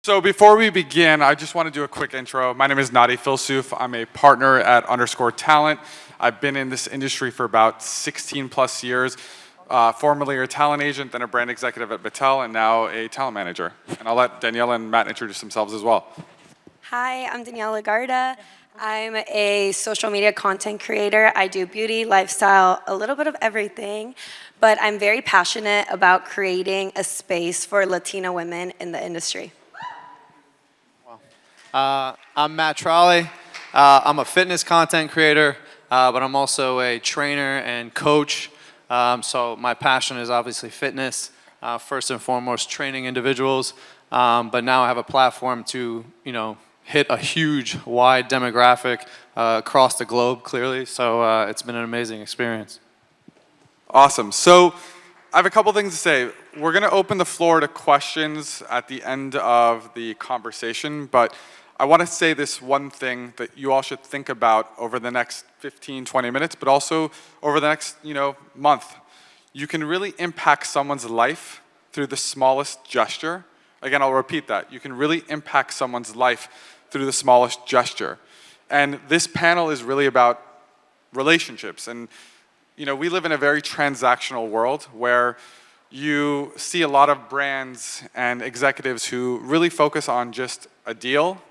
So before we begin, I just want to do a quick intro. My name is Nadi Filsoof. I'm a partner at _Talent. I've been in this industry for about 16 plus years, formerly a talent agent, then a brand executive at Mattel, and now a talent manager. And I'll let Daniela and Matt introduce themselves as well. Hi, I'm Daniela Legarda. I'm a social media content creator. I do beauty, lifestyle, a little bit of everything, but I'm very passionate about creating a space for Latina women in the industry. I'm Matt Tralli. I'm a fitness content creator, but I'm also a trainer and coach. So my passion is obviously fitness, first and foremost training individuals. But now I have a platform to, hit a huge, wide demographic across the globe, clearly. So it's been an amazing experience. Awesome. So I have a couple things to say. We're going to open the floor to questions at the end of the conversation, but I want to say this one thing that you all should think about over the next 15, 20 minutes, but also over the next, month. You can really impact someone's life through the smallest gesture. Again, I'll repeat that. You can really impact someone's life through the smallest gesture. And this panel is really about relationships. And, we live in a very transactional world where you see a lot of brands and executives who really focus on just a deal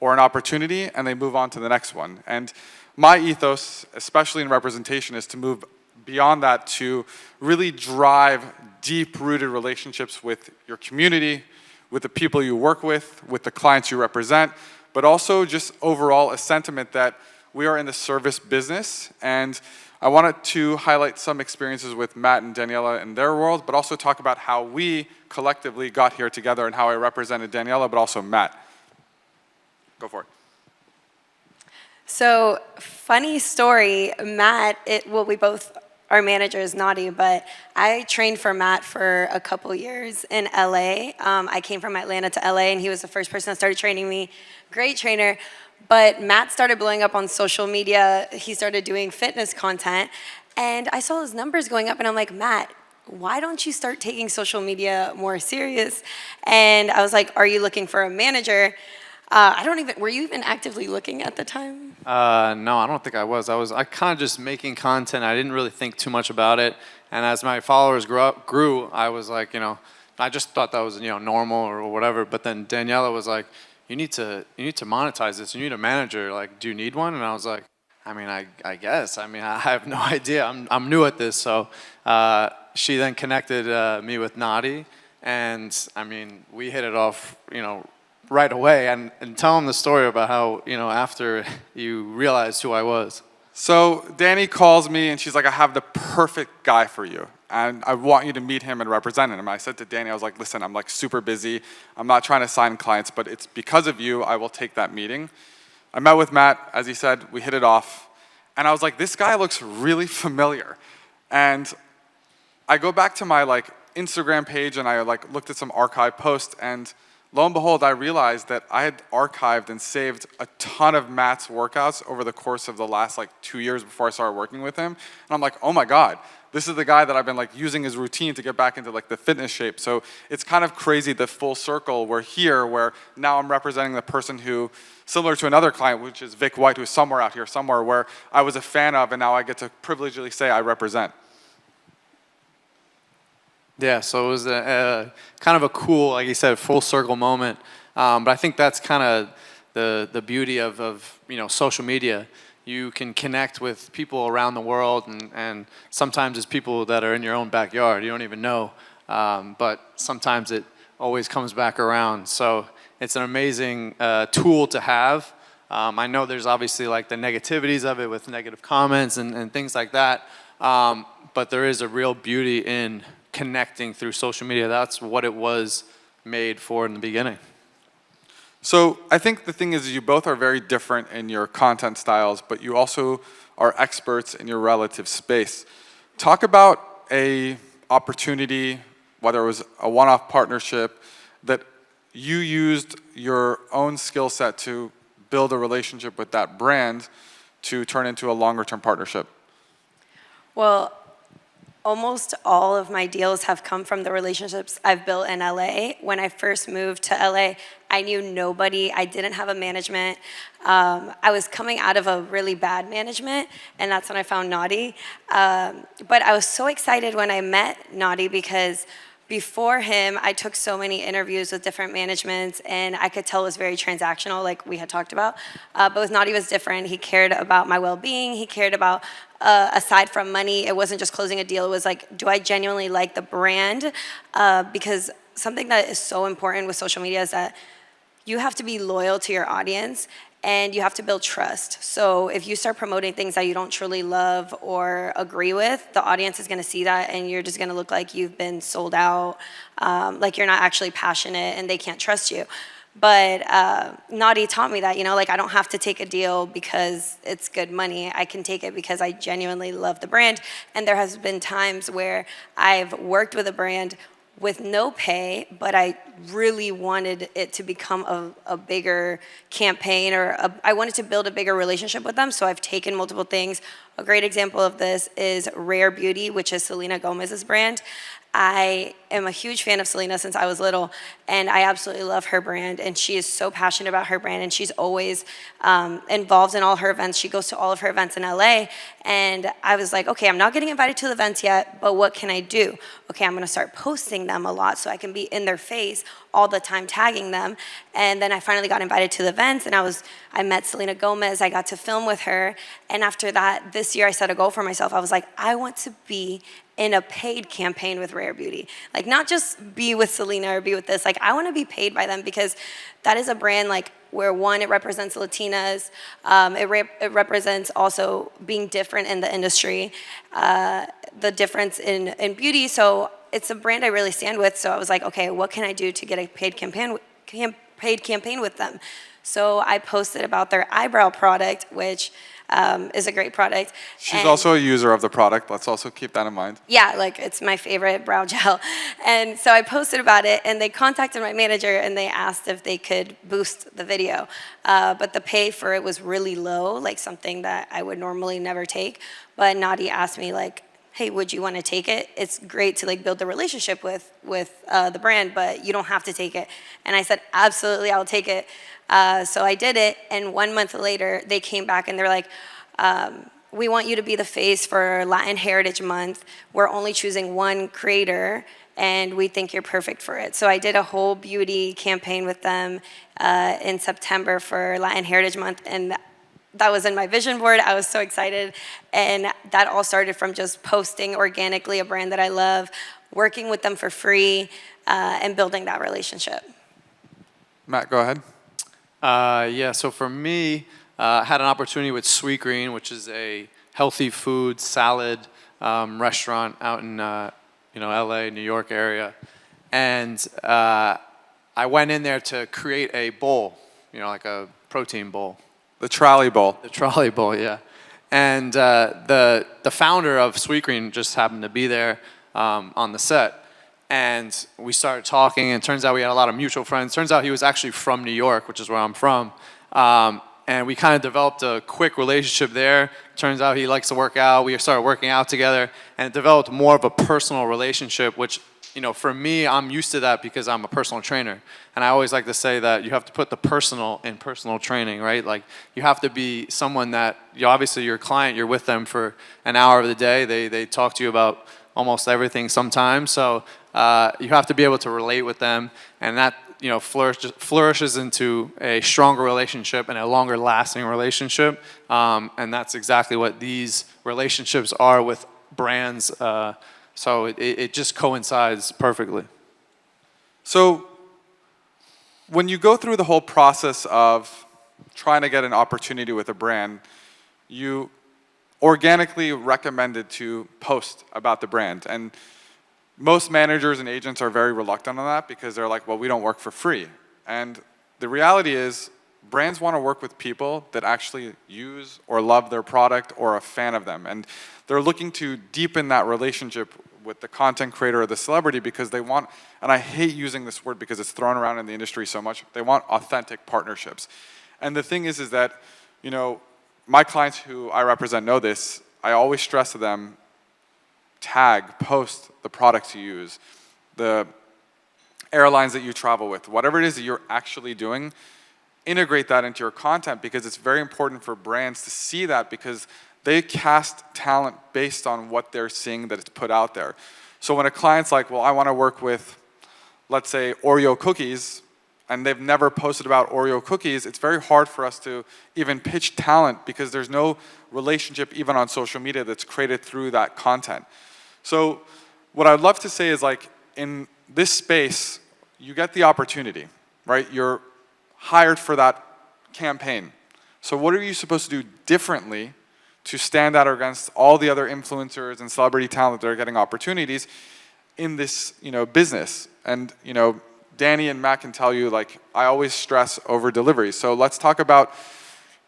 or an opportunity, and they move on to the next one. And my ethos, especially in representation, is to move beyond that to really drive deep-rooted relationships with your community, with the people you work with the clients you represent, but also just overall a sentiment that we are in the service business. And I wanted to highlight some experiences with Matt and Daniela in their world, but also talk about how we collectively got here together and how I represented Daniela, but also Matt. Go for it. So, funny story, Matt, we both are managers, Nadi, but I trained for Matt for a couple years in LA. I came from Atlanta to LA, and he was the first person that started training me. Great trainer. But Matt started blowing up on social media. He started doing fitness content, and I saw his numbers going up, and I'm like, Matt, why don't you start taking social media more serious? And I was like, are you looking for a manager? Were you even actively looking at the time? No, I don't think I was. I kind of just making content. I didn't really think too much about it. And as my followers grew, I was like, I just thought that was, normal or whatever. But then Daniela was like, you need to monetize this. You need a manager. Like, do you need one? And I was like, I guess. I have no idea. I'm new at this. So she then connected me with Nadi, and we hit it off, right away. And tell them the story about how, after you realized who I was. So Danny calls me and she's like, I have the perfect guy for you. And I want you to meet him and represent him. And I said to Danny, I was like, listen, I'm like super busy. I'm not trying to sign clients, but it's because of you, I will take that meeting. I met with Matt, as he said, we hit it off. And I was like, this guy looks really familiar. And I go back to my Instagram page and I looked at some archive posts, and lo and behold, I realized that I had archived and saved a ton of Matt's workouts over the course of the last 2 years before I started working with him. And I'm like, oh my God, this is the guy that I've been using his routine to get back into the fitness shape. So it's kind of crazy, the full circle. We're here where now I'm representing the person who, similar to another client, which is Vic White, who's somewhere out here, somewhere where I was a fan of, and now I get to privilegedly say I represent. Yeah, so it was kind of a cool, like you said, full circle moment. But I think that's kind of the beauty of social media. You can connect with people around the world, and sometimes it's people that are in your own backyard. You don't even know, but sometimes it always comes back around. So it's an amazing tool to have. I know there's obviously the negativities of it with negative comments and things like that, but there is a real beauty in connecting through social media. That's what it was made for in the beginning. So I think the thing is you both are very different in your content styles, but you also are experts in your relative space. Talk about a opportunity, whether it was a one-off partnership, that you used your own skill set to build a relationship with that brand to turn into a longer-term partnership. Well, almost all of my deals have come from the relationships I've built in LA. When I first moved to LA, I knew nobody. I didn't have a management. I was coming out of a really bad management, and that's when I found Nadi. But I was so excited when I met Nadi because before him, I took so many interviews with different managements, and I could tell it was very transactional, like we had talked about. But with Nadi, it was different. He cared about my well-being. He cared about, aside from money, it wasn't just closing a deal. It was like, do I genuinely like the brand? Because something that is so important with social media is that you have to be loyal to your audience, and you have to build trust. So if you start promoting things that you don't truly love or agree with, the audience is gonna see that, and you're just gonna look like you've been sold out, like you're not actually passionate and they can't trust you. But Nadi taught me that, like I don't have to take a deal because it's good money. I can take it because I genuinely love the brand. And there has been times where I've worked with a brand with no pay, but I really wanted it to become a bigger campaign, or I wanted to build a bigger relationship with them, so I've taken multiple things. A great example of this is Rare Beauty, which is Selena Gomez's brand. I am a huge fan of Selena since I was little, and I absolutely love her brand, and she is so passionate about her brand, and she's always involved in all her events. She goes to all of her events in LA, and I was like, okay, I'm not getting invited to the events yet, but what can I do? Okay, I'm gonna start posting them a lot so I can be in their face all the time, tagging them. And then I finally got invited to the events, and I met Selena Gomez. I got to film with her, and after that, this year I set a goal for myself. I was like, I want to be in a paid campaign with Rare Beauty. Like, not just be with Selena or be with this. Like, I want to be paid by them because that is a brand like where, one, it represents Latinas. It represents also being different in the industry, the difference in beauty. So it's a brand I really stand with. So I was like, okay, what can I do to get a paid campaign with them? So I posted about their eyebrow product, which is a great product. She's also a user of the product. Let's also keep that in mind. Yeah, like it's my favorite brow gel. And so I posted about it, and they contacted my manager, and they asked if they could boost the video. But the pay for it was really low, like something that I would normally never take. But Nadi asked me, like, hey, would you want to take it? It's great to like build a relationship with the brand, but you don't have to take it. And I said, absolutely, I'll take it. So I did it, and 1 month later, they came back and they're like, we want you to be the face for Latin Heritage Month. We're only choosing one creator, and we think you're perfect for it. So I did a whole beauty campaign with them in September for Latin Heritage Month, and that was in my vision board. I was so excited, and that all started from just posting organically a brand that I love, working with them for free, and building that relationship. Matt, go ahead. Yeah, so for me, I had an opportunity with Sweet Green, which is a healthy food salad restaurant out in LA, New York area. And I went in there to create a bowl, like a protein bowl. The Tralli bowl. The Tralli bowl, yeah. And the founder of Sweet Green just happened to be there on the set. And we started talking, and it turns out we had a lot of mutual friends. Turns out he was actually from New York, which is where I'm from. And we kind of developed a quick relationship there. Turns out he likes to work out. We started working out together, and it developed more of a personal relationship, which, for me, I'm used to that because I'm a personal trainer. And I always like to say that you have to put the personal in personal training, right? Like, you have to be someone that, obviously your client, you're with them for an hour of the day. They talk to you about almost everything sometimes. So you have to be able to relate with them, and that flourishes into a stronger relationship and a longer lasting relationship. And that's exactly what these relationships are with brands. So it just coincides perfectly. So when you go through the whole process of trying to get an opportunity with a brand, you organically recommended to post about the brand. And most managers and agents are very reluctant on that because they're like, well, we don't work for free. And the reality is, brands want to work with people that actually use or love their product or are a fan of them. And they're looking to deepen that relationship with the content creator or the celebrity because they want, and I hate using this word because it's thrown around in the industry so much, they want authentic partnerships. And the thing is that, my clients who I represent know this. I always stress to them tag, post the products you use, the airlines that you travel with, whatever it is that you're actually doing, integrate that into your content, because it's very important for brands to see that, because they cast talent based on what they're seeing that it's put out there. So when a client's like, well, I want to work with, let's say, Oreo cookies, and they've never posted about Oreo cookies, it's very hard for us to even pitch talent, because there's no relationship even on social media that's created through that content. So what I'd love to say is, like, in this space, you get the opportunity, right? You're hired for that campaign. So what are you supposed to do differently to stand out against all the other influencers and celebrity talent that are getting opportunities in this, business? And, Danny and Matt can tell you, like, I always stress over delivery. So let's talk about,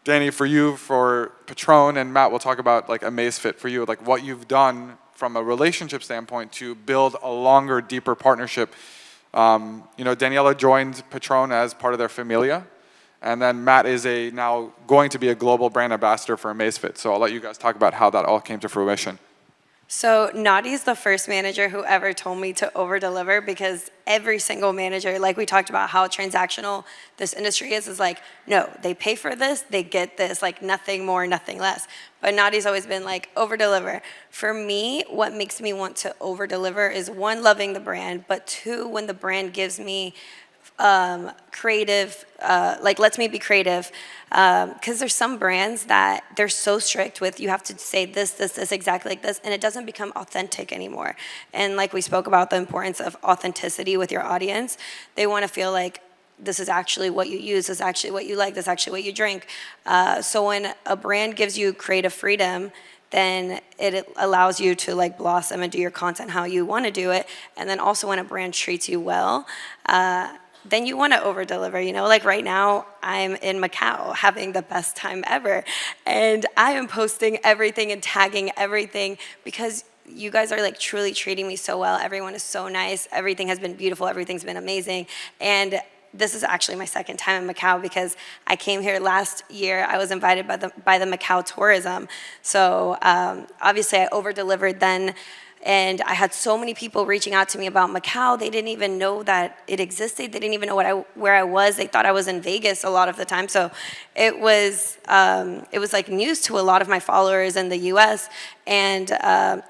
Danny, for you, for Patron, and Matt will talk about, like, Amazfit for you, like what you've done from a relationship standpoint to build a longer, deeper partnership. Daniela joined Patron as part of their familia, and then Matt is now going to be a global brand ambassador for Amazfit. So I'll let you guys talk about how that all came to fruition. So Nadi's the first manager who ever told me to over-deliver, because every single manager, like we talked about how transactional this industry is like, no, they pay for this, they get this, like nothing more, nothing less. But Nadi's always been like, over-deliver. For me, what makes me want to over-deliver is, one, loving the brand, but two, when the brand gives me creative, lets me be creative, because there's some brands that they're so strict with, you have to say this exactly like this, and it doesn't become authentic anymore. And like we spoke about the importance of authenticity with your audience, they want to feel like this is actually what you use, this is actually what you like, this is actually what you drink. So when a brand gives you creative freedom, then it allows you to like blossom and do your content how you want to do it. And then also when a brand treats you well, then you want to over-deliver. Like right now, I'm in Macau having the best time ever. And I am posting everything and tagging everything, because you guys are like truly treating me so well. Everyone is so nice. Everything has been beautiful. Everything's been amazing. And this is actually my second time in Macau, because I came here last year. I was invited by the Macau tourism. So obviously I over-delivered then. And I had so many people reaching out to me about Macau. They didn't even know that it existed. They didn't even know where I was. They thought I was in Vegas a lot of the time. So it was like news to a lot of my followers in the U.S. and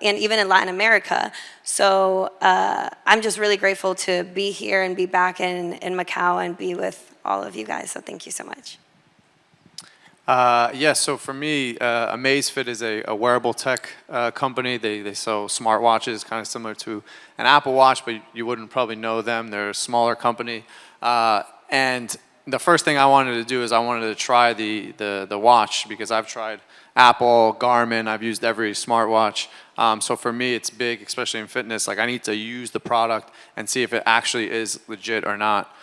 even in Latin America. So I'm just really grateful to be here and be back in Macau and be with all of you guys. So thank you so much. So for me, Amazfit is a wearable tech company. They sell smartwatches, kind of similar to an Apple Watch, but you wouldn't probably know them. They're a smaller company. And the first thing I wanted to do is I wanted to try the watch, because I've tried Apple, Garmin, I've used every smartwatch. So for me, it's big, especially in fitness. Like, I need to use the product and see if it actually is legit or not.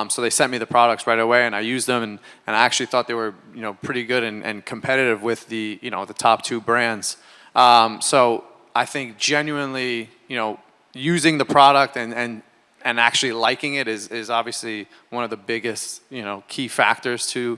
So they sent me the products right away, and I used them, and I actually thought they were, pretty good and competitive with the top two brands. So I think genuinely, using the product and actually liking it is obviously one of the biggest, key factors to,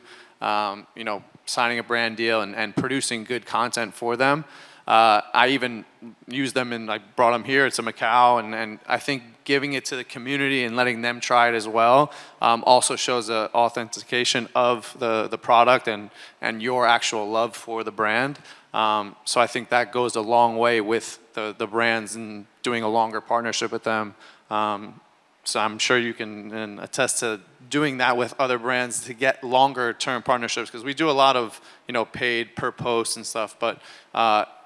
signing a brand deal and producing good content for them. I even used them and I brought them here to Macau, and I think giving it to the community and letting them try it as well also shows the authentication of the product and your actual love for the brand. So I think that goes a long way with the brands and doing a longer partnership with them. So I'm sure you can attest to doing that with other brands to get longer term partnerships, because we do a lot of paid per post and stuff, but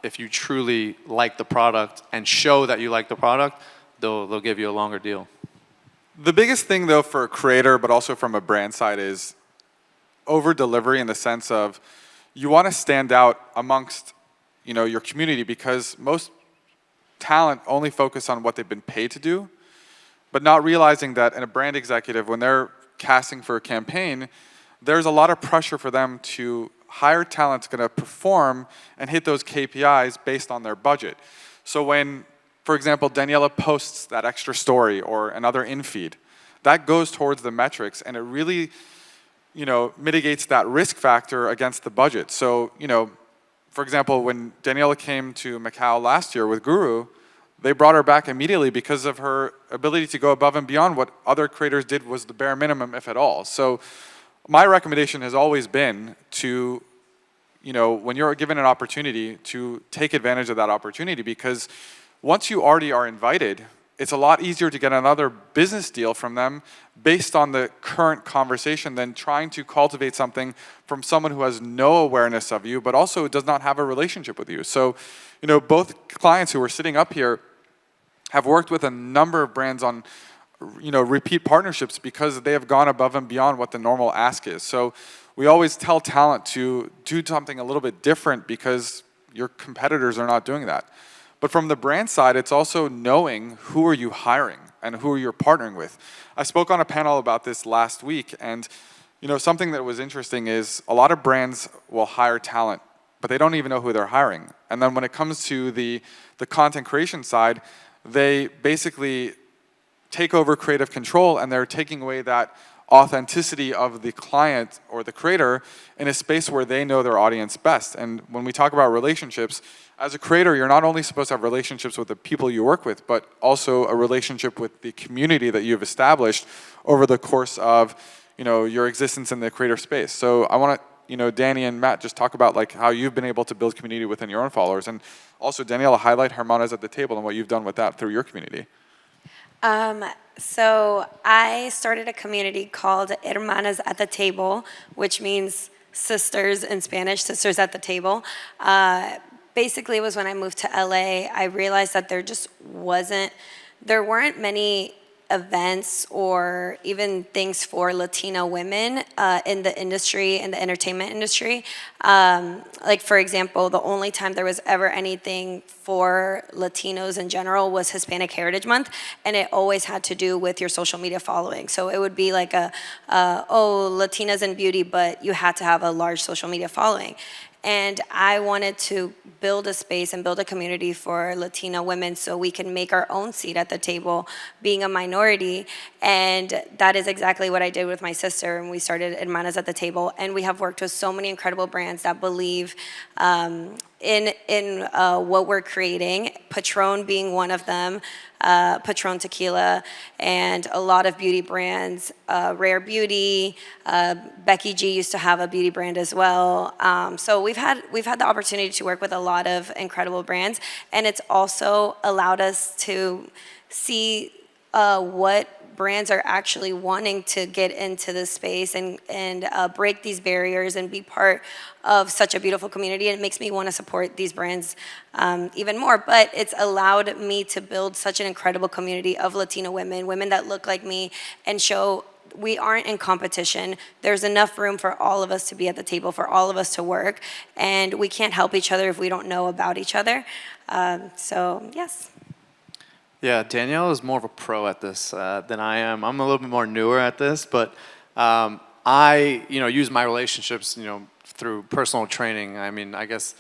if you truly like the product and show that you like the product, they'll give you a longer deal. The biggest thing, though, for a creator, but also from a brand side, is over delivery, in the sense of you want to stand out amongst your community, because most talent only focus on what they've been paid to do, but not realizing that in a brand executive, when they're casting for a campaign, there's a lot of pressure for them to hire talent that's going to perform and hit those KPIs based on their budget. So when, for example, Daniela posts that extra story or another in-feed, that goes towards the metrics, and it really, mitigates that risk factor against the budget. So, for example, when Daniela came to Macau last year with Guru, they brought her back immediately because of her ability to go above and beyond what other creators did was the bare minimum, if at all. So my recommendation has always been to, when you're given an opportunity, to take advantage of that opportunity, because once you already are invited, it's a lot easier to get another business deal from them based on the current conversation than trying to cultivate something from someone who has no awareness of you, but also does not have a relationship with you. So, both clients who are sitting up here have worked with a number of brands on, repeat partnerships because they have gone above and beyond what the normal ask is. So we always tell talent to do something a little bit different because your competitors are not doing that. But from the brand side, it's also knowing who are you hiring and who are you partnering with. I spoke on a panel about this last week, and something that was interesting is a lot of brands will hire talent, but they don't even know who they're hiring. And then when it comes to the content creation side, they basically take over creative control, and they're taking away that authenticity of the client or the creator in a space where they know their audience best. And when we talk about relationships, as a creator, you're not only supposed to have relationships with the people you work with, but also a relationship with the community that you've established over the course of, your existence in the creator space. So I want to, Danny and Matt, just talk about how you've been able to build community within your own followers, and also Daniela, highlight Hermanas at the Table and what you've done with that through your community. So I started a community called Hermanas at the Table, which means sisters in Spanish, sisters at the table. Basically, it was when I moved to LA, I realized that there weren't many events or even things for Latino women in the industry, in the entertainment industry. For example, the only time there was ever anything for Latinos in general was Hispanic Heritage Month, and it always had to do with your social media following. So it would be like Latinas in beauty, but you had to have a large social media following. And I wanted to build a space and build a community for Latina women so we can make our own seat at the table, being a minority. And that is exactly what I did with my sister. And we started Hermanas at the Table. And we have worked with so many incredible brands that believe in what we're creating, Patron being one of them, Patron Tequila, and a lot of beauty brands, Rare Beauty, Becky G used to have a beauty brand as well. So we've had the opportunity to work with a lot of incredible brands, and it's also allowed us to see what brands are actually wanting to get into this space and break these barriers and be part of such a beautiful community. And it makes me want to support these brands even more. But it's allowed me to build such an incredible community of Latino women that look like me, and show we aren't in competition. There's enough room for all of us to be at the table, for all of us to work, and we can't help each other if we don't know about each other. So yes. Yeah, Danielle is more of a pro at this than I am. I'm a little bit more newer at this, but I, use my relationships, through personal training. I mean, I guess,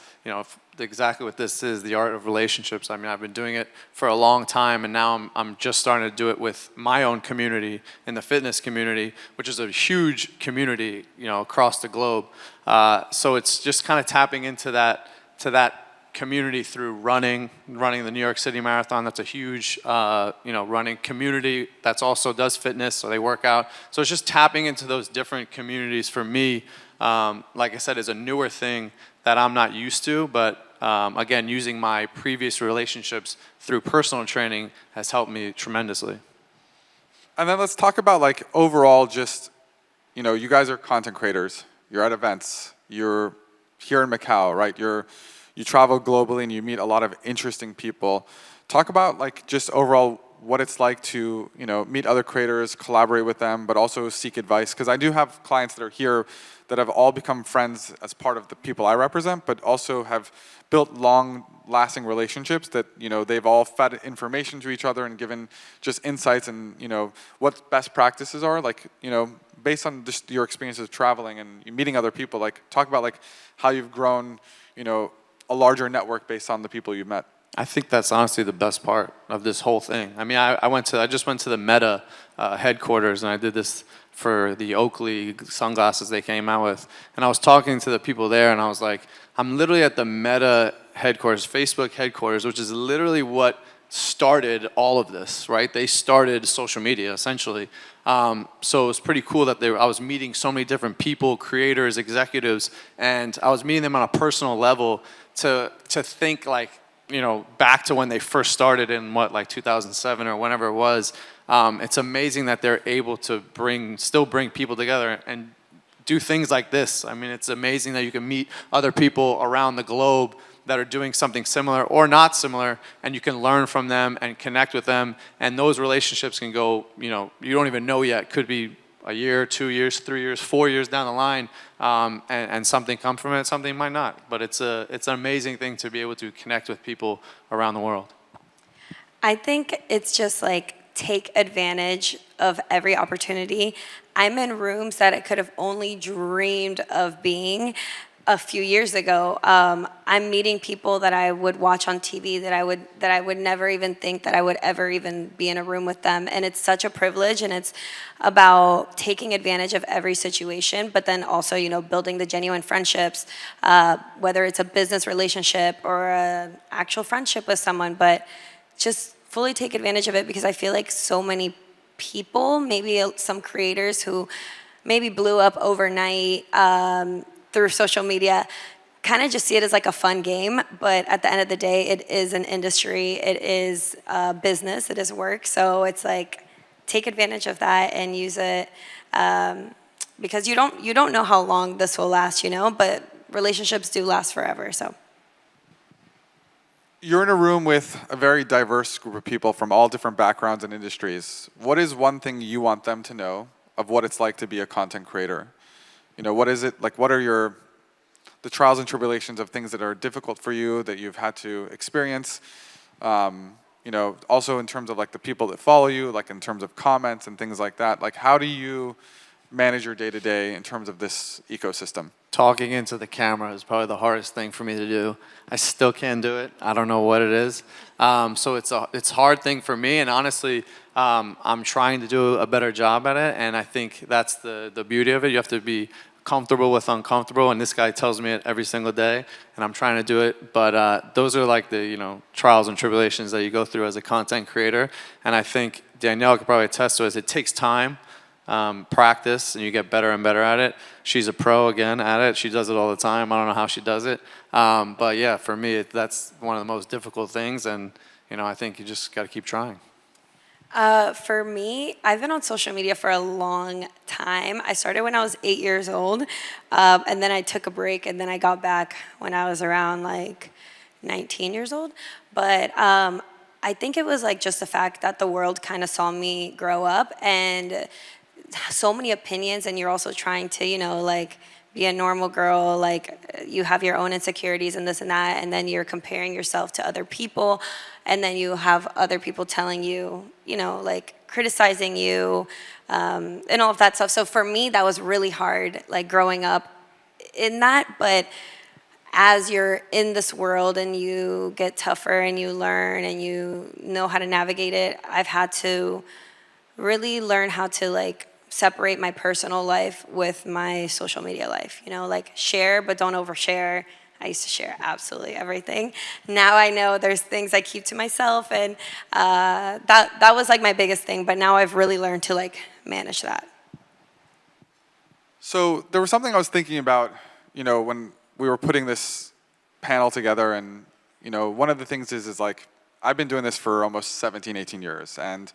exactly what this is, the art of relationships. I mean, I've been doing it for a long time, and now I'm just starting to do it with my own community, in the fitness community, which is a huge community, across the globe. So it's just kind of tapping into that community through running the New York City Marathon. That's a huge, running community that's also does fitness, so they work out. So it's just tapping into those different communities for me. Like I said, is a newer thing that I'm not used to, but again, using my previous relationships through personal training has helped me tremendously. And then let's talk about overall just, you guys are content creators. You're at events. You're here in Macau, right? You travel globally and you meet a lot of interesting people. Talk about just overall what it's like to meet other creators, collaborate with them, but also seek advice. Because I do have clients that are here that have all become friends as part of the people I represent, but also have built long-lasting relationships that they've all fed information to each other and given just insights and what best practices are. Based on just your experiences traveling and meeting other people, talk about how you've grown a larger network based on the people you've met. I think that's honestly the best part of this whole thing. I mean, I just went to the Meta headquarters, and I did this for the Oakley sunglasses they came out with. And I was talking to the people there, and I was like, I'm literally at the Meta headquarters, Facebook headquarters, which is literally what started all of this, right? They started social media essentially. So it was pretty cool that I was meeting so many different people, creators, executives, and I was meeting them on a personal level to think like, back to when they first started in like 2007 or whenever it was. It's amazing that they're able to still bring people together and do things like this. I mean, it's amazing that you can meet other people around the globe that are doing something similar or not similar, and you can learn from them and connect with them, and those relationships can go, you don't even know yet. Could be a year, 2 years, 3 years, 4 years down the line, and something come from it, something might not. But it's an amazing thing to be able to connect with people around the world. I think it's just like take advantage of every opportunity. I'm in rooms that I could have only dreamed of being a few years ago. I'm meeting people that I would watch on TV that I would never even think that I would ever even be in a room with them. And it's such a privilege, and it's about taking advantage of every situation, but then also, building the genuine friendships, whether it's a business relationship or an actual friendship with someone, but just fully take advantage of it, because I feel like so many people, maybe some creators who maybe blew up overnight, through social media, kind of just see it as like a fun game, but at the end of the day, it is an industry, it is business, it is work. So it's like, take advantage of that and use it, because you don't know how long this will last, but relationships do last forever. So You're in a room with a very diverse group of people from all different backgrounds and industries. What is one thing you want them to know of what it's like to be a content creator? What is it like? What are the trials and tribulations of things that are difficult for you that you've had to experience? Also in terms of like the people that follow you, like in terms of comments and things like that. Like, how do you manage your day-to-day in terms of this ecosystem? Talking into the camera is probably the hardest thing for me to do. I still can't do it. I don't know what it is. So it's a hard thing for me, and honestly, I'm trying to do a better job at it, and I think that's the beauty of it. You have to be comfortable with uncomfortable, and this guy tells me it every single day, and I'm trying to do it. But those are like the trials and tribulations that you go through as a content creator, and I think Daniela could probably attest to it. It takes time. Practice, and you get better and better at it. She's a pro again at it. She does it all the time. I don't know how she does it, but yeah, for me, that's one of the most difficult things, and I think you just got to keep trying. For me, I've been on social media for a long time. I started when I was 8 years old, and then I took a break, and then I got back when I was around like 19 years old. But I think it was like just the fact that the world kind of saw me grow up, and so many opinions, and you're also trying to, like be a normal girl, like you have your own insecurities and this and that, and then you're comparing yourself to other people, and then you have other people telling you, like criticizing you, and all of that stuff. So for me, that was really hard, like growing up in that, but as you're in this world and you get tougher and you learn and you know how to navigate it, I've had to really learn how to like separate my personal life with my social media life. Like share, but don't overshare. I used to share absolutely everything. Now I know there's things I keep to myself, and that was like my biggest thing. But now I've really learned to like manage that. So there was something I was thinking about, when we were putting this panel together, and one of the things is like, I've been doing this for almost 17, 18 years, and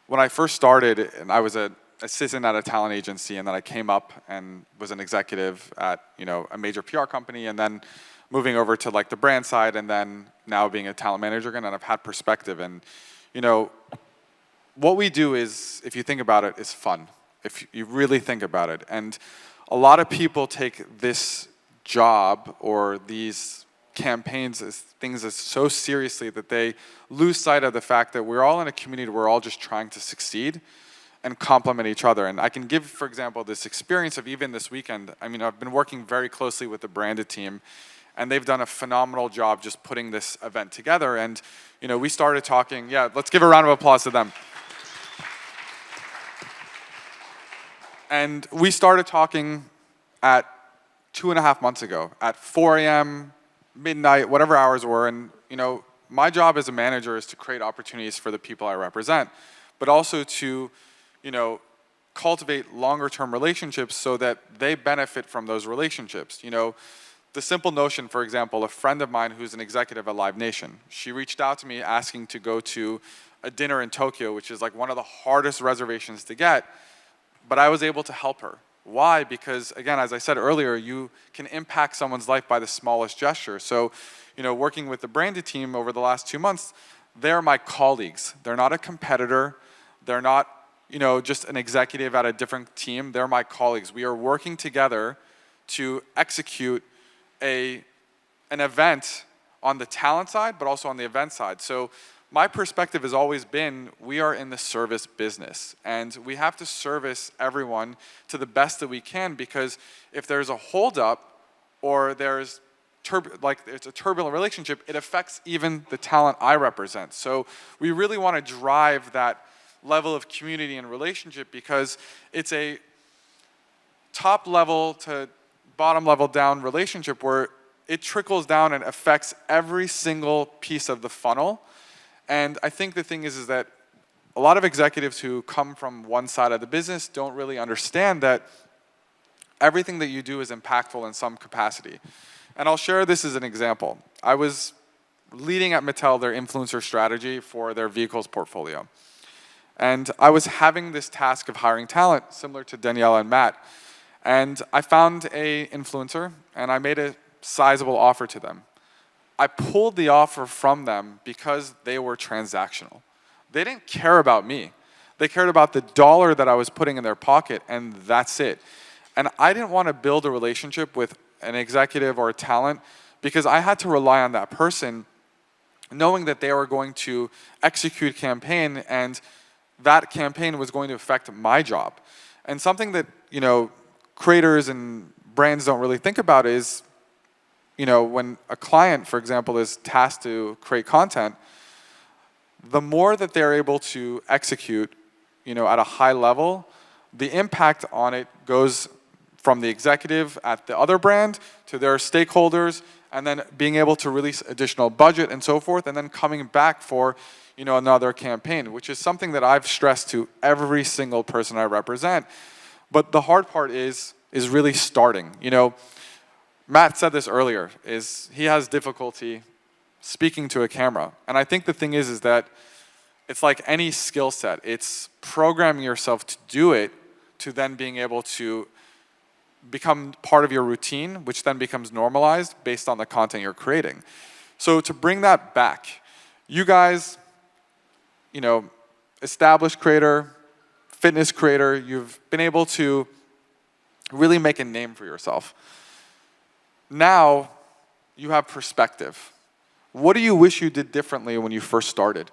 when I first started, and I was an assistant at a talent agency, and then I came up and was an executive at a major PR company, and then moving over to like the brand side, and then now being a talent manager again, and I've had perspective. And what we do is, if you think about it, is fun. If you really think about it, and a lot of people take this job or these campaigns as things as so seriously that they lose sight of the fact that we're all in a community, we're all just trying to succeed and complement each other. And I can give, for example, this experience of even this weekend. I mean, I've been working very closely with the branded team, and they've done a phenomenal job just putting this event together. And we started talking. Yeah, let's give a round of applause to them. And we started talking at 2.5 months ago at 4 a.m., midnight, whatever hours were, and my job as a manager is to create opportunities for the people I represent, but also to, cultivate longer-term relationships so that they benefit from those relationships. The simple notion, for example, a friend of mine who's an executive at Live Nation, she reached out to me asking to go to a dinner in Tokyo, which is like one of the hardest reservations to get, but I was able to help her. Why? Because, again, as I said earlier, you can impact someone's life by the smallest gesture. So, working with the branded team over the last 2 months, they're my colleagues. They're not a competitor. They're not, just an executive at a different team. They're my colleagues. We are working together to execute an event on the talent side, but also on the event side. So my perspective has always been, we are in the service business, and we have to service everyone to the best that we can, because if there's a holdup or there's it's a turbulent relationship, it affects even the talent I represent. So we really want to drive that level of community and relationship, because it's a top level to bottom level down relationship where it trickles down and affects every single piece of the funnel. And I think the thing is that a lot of executives who come from one side of the business don't really understand that everything that you do is impactful in some capacity. And I'll share this as an example. I was leading at Mattel their influencer strategy for their vehicles portfolio. And I was having this task of hiring talent, similar to Daniela and Matt. And I found an influencer, and I made a sizable offer to them. I pulled the offer from them because they were transactional. They didn't care about me. They cared about the dollar that I was putting in their pocket, and that's it. And I didn't want to build a relationship with an executive or a talent because I had to rely on that person, knowing that they were going to execute a campaign, and that campaign was going to affect my job. And something that, creators and brands don't really think about is, when a client, for example, is tasked to create content, the more that they're able to execute, at a high level, the impact on it goes from the executive at the other brand to their stakeholders, and then being able to release additional budget and so forth, and then coming back for, another campaign, which is something that I've stressed to every single person I represent. But the hard part is really starting. Matt said this earlier, is he has difficulty speaking to a camera. And I think the thing is that it's like any skill set. It's programming yourself to do it, to then being able to become part of your routine, which then becomes normalized based on the content you're creating. So to bring that back, you guys, established creator, fitness creator, you've been able to really make a name for yourself. Now you have perspective. What do you wish you did differently when you first started?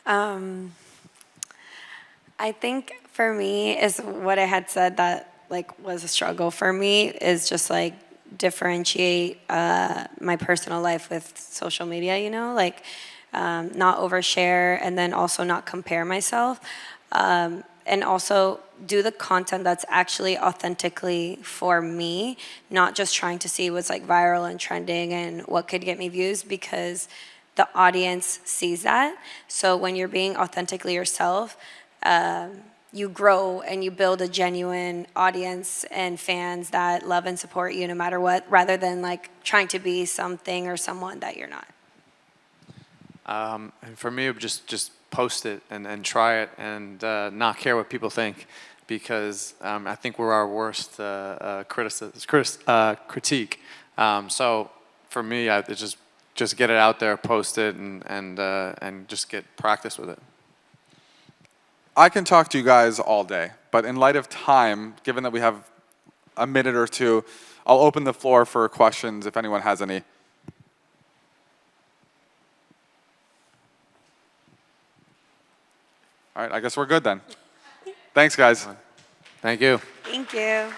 I think for me is what I had said that was a struggle for me is just differentiate my personal life with social media, not overshare, and then also not compare myself. And also do the content that's actually authentically for me, not just trying to see what's viral and trending and what could get me views, because the audience sees that. So when you're being authentically yourself, you grow and you build a genuine audience and fans that love and support you no matter what, rather than trying to be something or someone that you're not. And for me, just post it and try it and not care what people think, because I think we're our worst critique. So for me, it's just get it out there, post it, and just get practice with it. I can talk to you guys all day, but in light of time, given that we have a minute or two, I'll open the floor for questions if anyone has any. All right, I guess we're good then. Thanks, guys. Thank you. Thank you.